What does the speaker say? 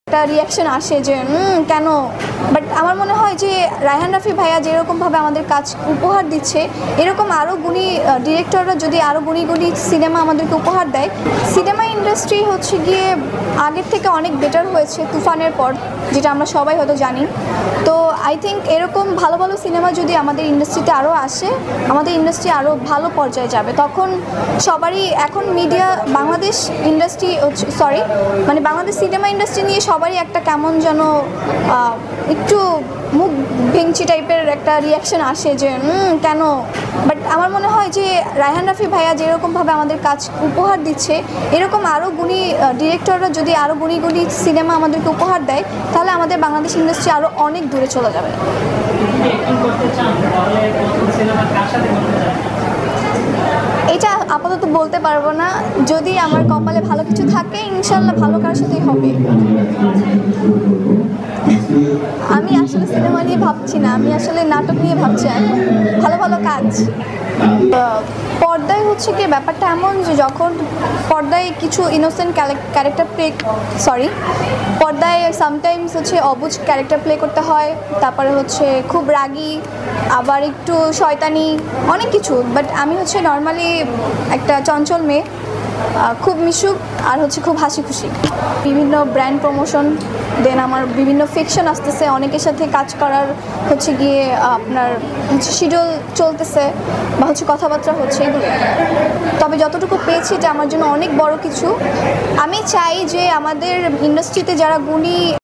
একটা রিয়াকশন আসে যে কেন, বাট আমার মনে হয় যে রায়হান রাফি ভাইয়া যেরকমভাবে আমাদের কাজ উপহার দিচ্ছে, এরকম আরও গুণী ডিরেক্টররা যদি আরও গুণী গুণী সিনেমা আমাদেরকে উপহার দেয়, সিনেমা ইন্ডাস্ট্রি হচ্ছে গিয়ে আগের থেকে অনেক বেটার হয়েছে তুফানের পর, যেটা আমরা সবাই হয়তো জানি। তো আই থিঙ্ক এরকম ভালো ভালো সিনেমা যদি আমাদের ইন্ডাস্ট্রিতে আরও আসে, আমাদের ইন্ডাস্ট্রি আরও ভালো পর্যায়ে যাবে। তখন সবারই এখন মিডিয়া বাংলাদেশ ইন্ডাস্ট্রি মানে বাংলাদেশ সিনেমা ইন্ডাস্ট্রি নিয়ে সবারই একটা কেমন যেন একটু মুখ ভেঙচি টাইপের একটা রিয়াকশন আসে যে কেন, বাট আমার মনে হয় যে রায়হান রাফি ভাইয়া যেরকমভাবে আমাদের কাজ উপহার দিচ্ছে, এরকম আরও গুণী ডিরেক্টররা যদি আরও গুণী গুণী সিনেমা আমাদেরকে উপহার দেয়, তাহলে আমাদের বাংলাদেশ ইন্ডাস্ট্রি আরও অনেক দূরে চলে যাবে। এটা আপাতত বলতে পারবো না, যদি আমার কপালে ভালো কিছু থাকে ইনশাল্লাহ ভালো কার সাথেই হবে। আমি আসলে সিনেমা নিয়ে ভাবছি না, আমি আসলে নাটক নিয়ে ভাবছি। ভালো ভালো কাজ পর্দায় হচ্ছে কি ব্যাপারটা এমন যে যখন পর্দায় কিছু ইনোসেন্ট ক্যারেক্টার পর্দায় সামটাইমস হচ্ছে অবুঝ ক্যারেক্টার প্লে করতে হয়, তারপরে হচ্ছে খুব রাগী, আবার একটু শয়তানি, অনেক কিছু। বাট আমি হচ্ছে নর্মালি একটা চঞ্চল মেয়ে, খুব মিশুক আর হচ্ছে খুব হাসি খুশি। বিভিন্ন ব্র্যান্ড প্রমোশন, দেন আমার বিভিন্ন ফিকশন আসতেছে, অনেকের সাথে কাজ করার হচ্ছে গিয়ে আপনার হচ্ছে শিডিউল চলতেছে বা হচ্ছে কথাবার্তা হচ্ছে, এগুলো। তবে যতটুকু পেয়েছি এটা আমার জন্য অনেক বড় কিছু। আমি চাই যে আমাদের ইন্ডাস্ট্রিতে যারা গুণী